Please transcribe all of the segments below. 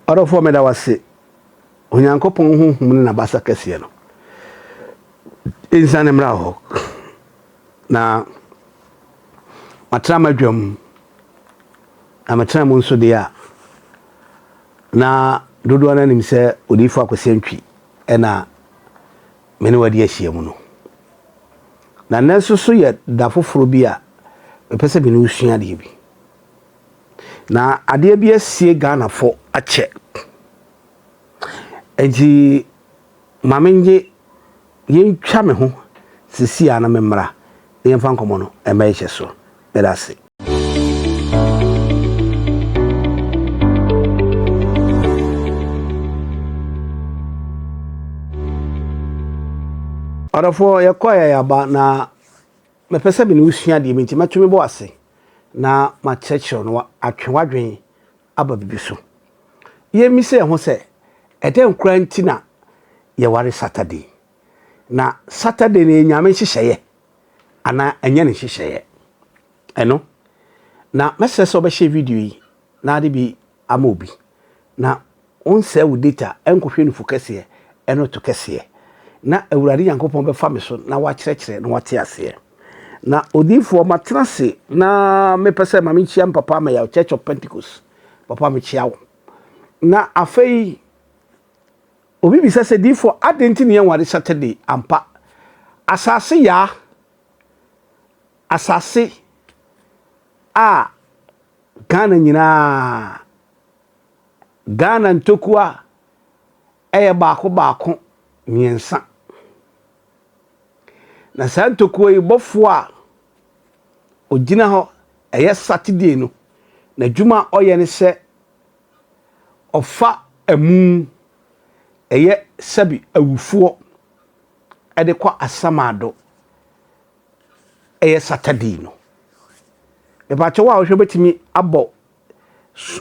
Orofo me da wase. Onyankopon honhom na basa kese no. Insane mra ho. Na matra madwam. Na matra mo nso de a. Na dodo na nim se odifo akwasentwi na mene wadi ahia mu no. Na nanso so ye da foforo bi a pese bi no usua de bi. Na ade bi asie Ghana fo ache. Eji mamenje yentwa me ho sisi ana memra yemfa nkomo no emeche so medase Arafo yakoya yaba na mepese bi no usua de minti matweme bo ase na ma chechiro no atwewadwen aba bibiso yemi se ho se eden kranti na ye ware Saturday na Saturday ne nyame hyehyeye ana anya ne hyehyeye eno na message so be share video yi na ade bi amobi na onse wo data enkohwe no focus eno to kese na awurade yankopon be fa me so na wa kyerɛkyerɛ na wate ase na odifo matrase na mepese ma menchia papa ma ya Church of Pentecost papa me chia wo na afei obi bi sese difo adenti ne ware Saturday ampa asase ya asase a Ghana nyina Ghana ntokua eye baako miensa na santokua yi bofo a ogina ho eye Saturday no na djuma oye ne se ofa amu eye sabi awufuo ede kwa asamado eye Saturday no e ba che wa ohwe betimi abo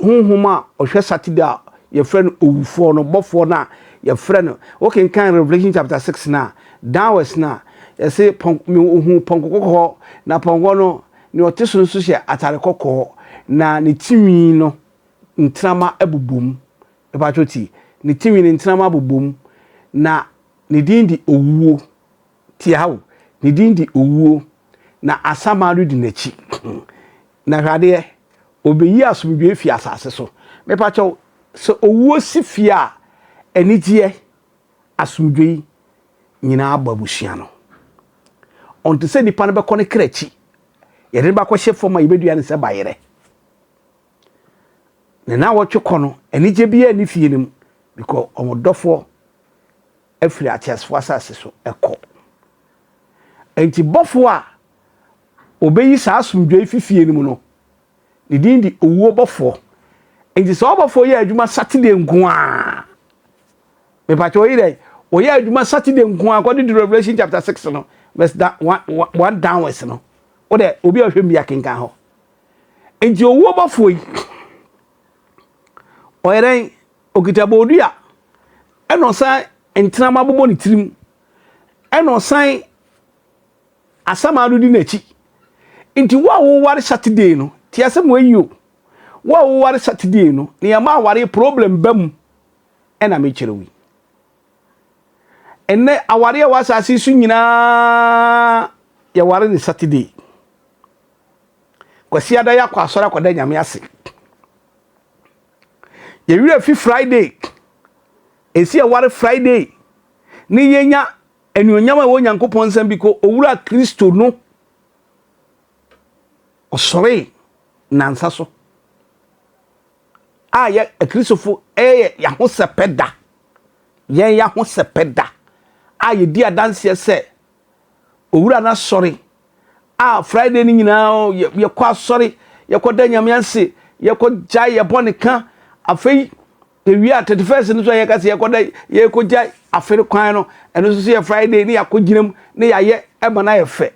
honhoma ohwe Saturday a ye frɛ no awufuo no bofo na ye frɛ no okay kan Revelation chapter 6 na dawes na ye se ponkokoko na pongo no ne oteso nso hye atare kokko na ne timi no ntrama abubum e ba choti ne timi ne ntrama abubum na ne dindi owuo tiawo ne dindi owuo na asamadu di nachi na hwade obeyi asomdwe fi asase so me pa cho so owuo sifia enigye asomdwe nyina ababusia no onto se nipa no be kone krachi yede ba kwhye foma yebedua ne se bayere ne na wotwe kono enigye bia ni fie nim because omodofo afiri atiasfo asase so eko enti bofo a obeyi sa asomdwe fifie nim no ne dindi owuo bofo enti so bofo ye adwuma Saturday nkoa me pacho yire o ye adwuma Saturday nkoa according to Revelation chapter 6 no verse 1 downwards no o de obi ahwe mbia kenkan ho enti owuo bofo yi o yere okitabodua eno san entrama bobo ni tirim eno san asamadu di nachi enti wo ware Saturday no ti asem wayo wo ware Saturday no ne ya ma ware problem bam ena me kirewi enne aware wa asase su nyina ya ware ni Saturday kwasi ada ya kwa asora kwa da nyame ase ye wire fi Friday esi ya ware Friday ni yenya enuonyama wo Nyankopon nsam bi ko owura Kristo no osore nansa so ya Kristofo ya ho sepeda yen ya ho sepeda ye di adanse se owura na sore Friday ni nyina ye kwa sore ye ko da nyame anse ye ko jai ye bonika afei ewi a 31st no so ye ka se ye ko da ye ko jai afere kwan no eno so ye Friday ni yakoginam ni yaye ema na ye fe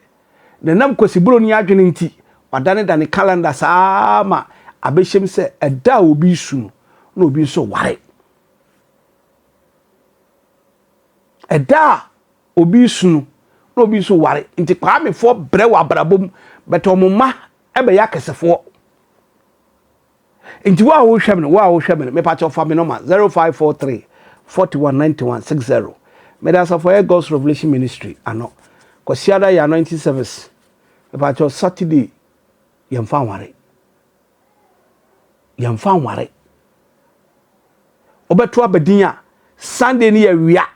de nam kwasiburo ni adwene nti wadane dane calendar sama abehiem se eda obi su na obi so ware eda obi su na obi so ware nti kwame fo bre wa brabom beto moma ebe ya kesefo Nti wa wo hwem no me pa cho fa me number 0543 419160. Me da for God's Revelation Ministry ano. Kwasiada ya anointing service. Me pa cho Saturday yemfa nware. Obeto abedin a Sunday ni ya wia.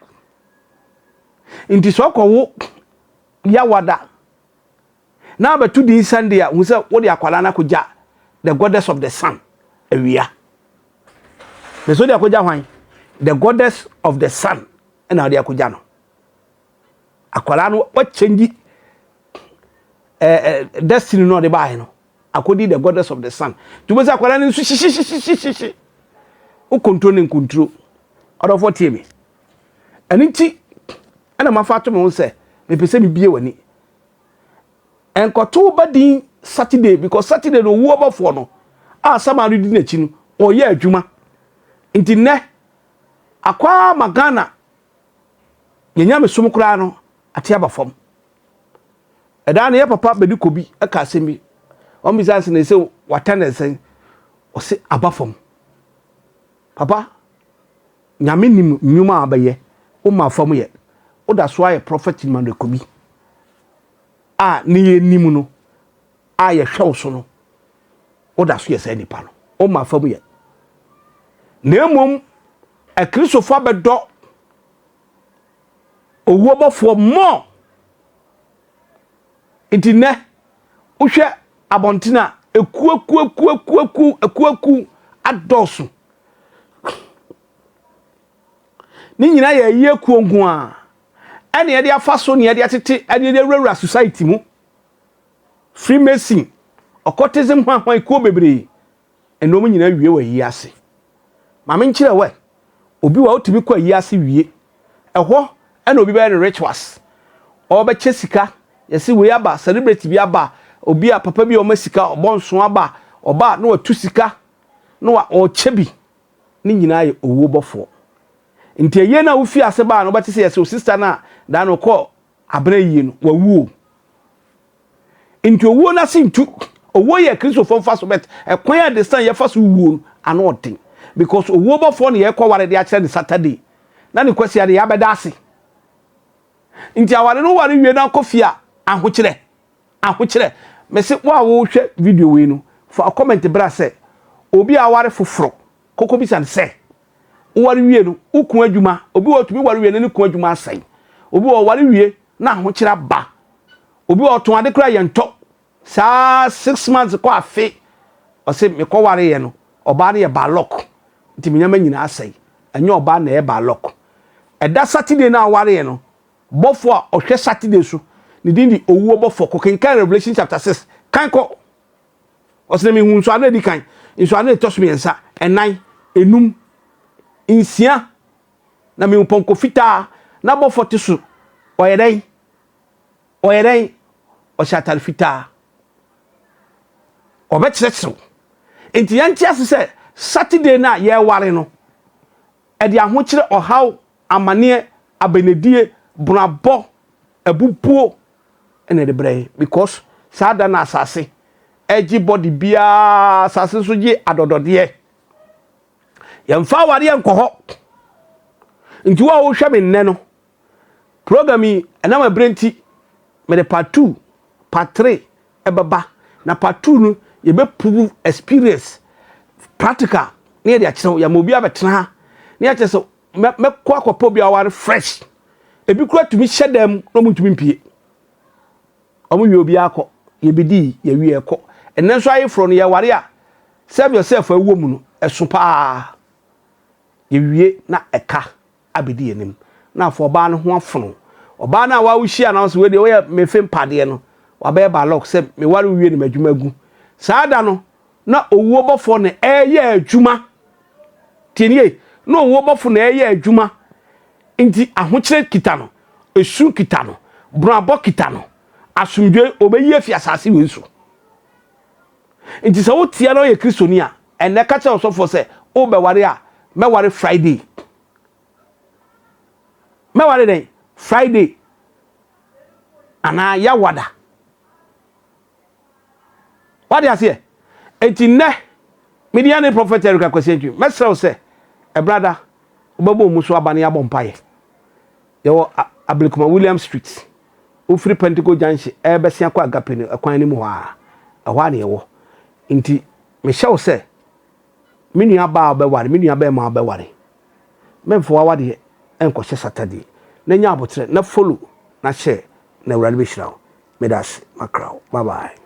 Nti so kwo ya wada. Na abetu di Sunday a hu se wo de akwala na koja the goddess of the sun. Ewia. Meso de akoja hwan? The goddess of the sun. Na de akoja no. Akwala no what change destiny no de bae no. Akodi the goddess of the sun. Tuboza akwala ni shi. O control. Odo for tie me. Aniti ana mafato me won se me pese me bie wani. Enkoto badin Saturday because Saturday no wo obafo no. Samari di n'echi no oye adwuma nti ne akwa magana nyanya mesom kura no ate abafom eda na ye papa bedi kobi aka asemi o mi zanse na se watana sen o se abafom papa nyame nim nyuma abaye o ma fam ye o da so aye prophet man kobi ne ye nim no ye hwew so no oda so yesa nipa no o ma famu ye na emom a Christopher bedo owo bofo mo intine uhwe abontina ekuaku adosu ni nyina ye yeku ngu a ene ye de afaso ne ye de atete ene de rewura society mu Freemason occultism hwan ko bebre enom nyina wie wa yi ase ma me nkire we obi wa otumi kwa yi ase wie eho ena obi be rituals obe chesika yesi we aba celebrity bi aba obi a papa bi o masika obonso aba oba na watu sika na wa o chebi ni nyina ye owo bofo nti eye na wo fi ase ba no bate se yesi o sister na da no ko abra yie no wa wuo nti owo na sintu owo ye Kristo fon faso bet ekwan ya destan ye faso wuo ano odin because owo bofo ne ye kware de a kire de Saturday na ne kwasi ade ya beda ase nti aware no ware wie na kofia ahokyere mese wo hwe video we no for comment bra se obi aware foforo koko bi san se ware wie no ukun adwuma obi wo tumi ware wie ne kun adwuma asai obi wo ware wie na ahokyere ba obi wo ton ade kra ye nto sa 6 months kwa afi o se me ko ware ye no oba na ye ba lock nti menyama nyina asai enye oba na ye ba lock eda Saturday na ware ye no bofo a ohwe Saturday so ni dindi owuo bofo ko kan Revelation chapter 6 kan ko o se me hu nso ana di kan nso ana etoso me nsa enan enum insia na me ponko fita na bofo tisu oyeden o shatal fita obetsetso enti yanti asese Saturday na ye ware no e de ahokyere ohaw amane abenedie brabo abupuo ene de brey because sada na asase eji body bia asase so ji adodode yemfa ware enkoho nti wa wo hwe me nne no program yi na ma brenti me de part 2 part 3 ebeba na part 2 no ye be prove experience practical ne de akire ya mobi abetena ne akire so me kwa akopo bia ware fresh ebi kura tumi hyedam no mutumi mpie omo wi obi akọ ye bedi ye wi ekọ enen so ayi fro no ye ware a serve yourself awo mu no eso pa ye wie na eka abedi enim na afọ ba no ho afono oba na wa wo hia na so we de we me fem pade no wa be ba lock se me ware wie ne madwuma gu saada no na owuo bofo ne eye adwuma tienie na owuo bofo ne eye adwuma nti ahokyere kita no esu kita no brabo kita no asumdwe obeyi afi asase we so nti se wo tia no ye kristoni a ene ka che osofo se o be ware a me ware Friday me ware den Friday ana ya wada wade ase enti ne Mediane prophet Erica Kwasentu. Mesra say, a brother, Obobo Musu abane abompaye. Yo Ablikuma William Street. Ufri Pentico Junction, besia kwa agape ne akwan ni mu ha. Ehwa ne yewo. Nti me hye say, me nua ba obeware, me nua ba ma obeware. Memfo awade enko hye Saturday. Na nya abotre na follow na share na urade be hirawo. Medas makraw. Bye bye.